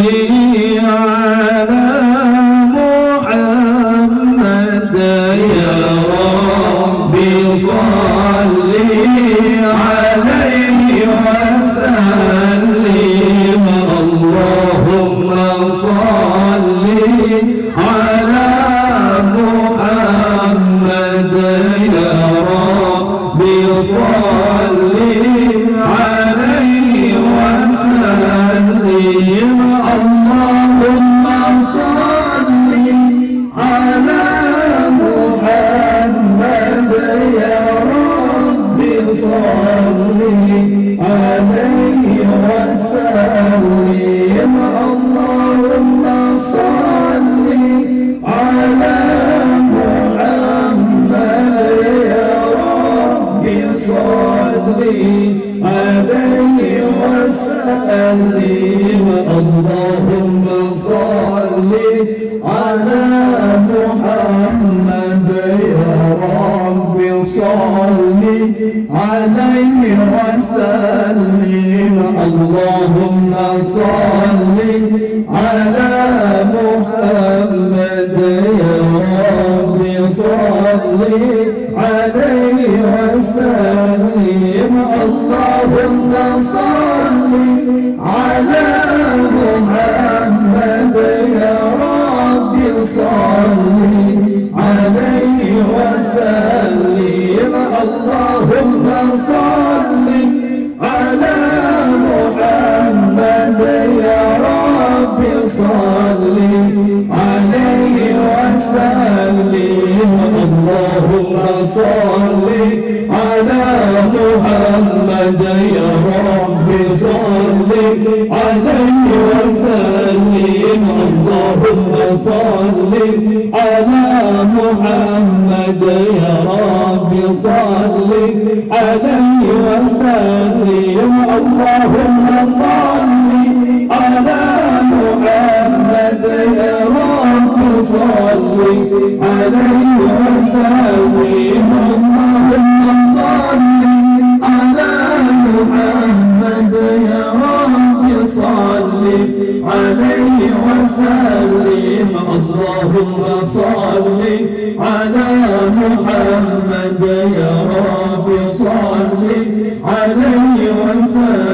على محمد يا ربي صل عليه وسلم اللهم صل على محمد يا ربي صل عليه وسلم اللهم صل على محمد يا ربي صل عليه وسلم اللهم صل على محمد يا ربي صل عليه وسلم اللهم صل على محمد يا رب صل عليه وسلم اللهم صل على محمد يا رب صل عليه وسلم اللهم صل على محمد يا رب صل عليه وسلم اللهم صل على محمد يا رب صل عليه وسلم اللهم صل على محمد يا رب صل عليه وسلم اللهم صل على محمد يا رب صل عليه وسلم اللهم صل على محمد يا رب صل عليه وسلم اللهم صل على محمد يا رب صل عليه وسلم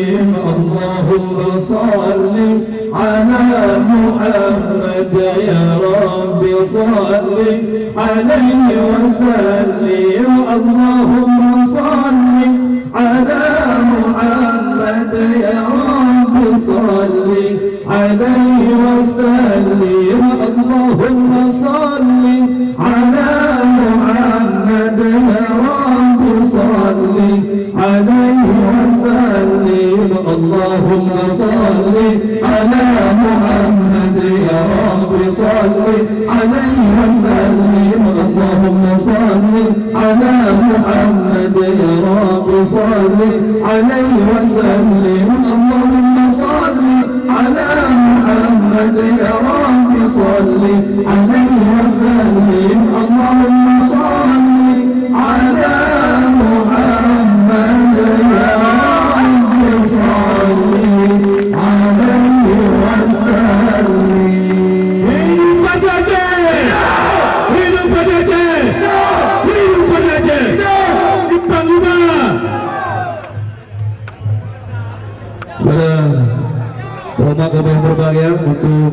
اللهم صل على محمد يا رب صل عليه وسلم اللهم صل على محمد يا رب صل عليه وسلم اللهم صل على محمد يا رب صل عليه وسلم اللهم صل على محمد يا رب صل عليه وسلم اللهم صل على محمد يا رب صل عليه وسلم اللهم صل على محمد يا رب صل عليه وسلم اللهم صل على محمد يا رب صل عليه وسلم اللهم صل على محمد يا رب صل عليه وسلم. Hidup pada Aceh, hidup pada Aceh, hidup pada Aceh, di Panglima. Pada Bapak-Bapak yang berbahagia untuk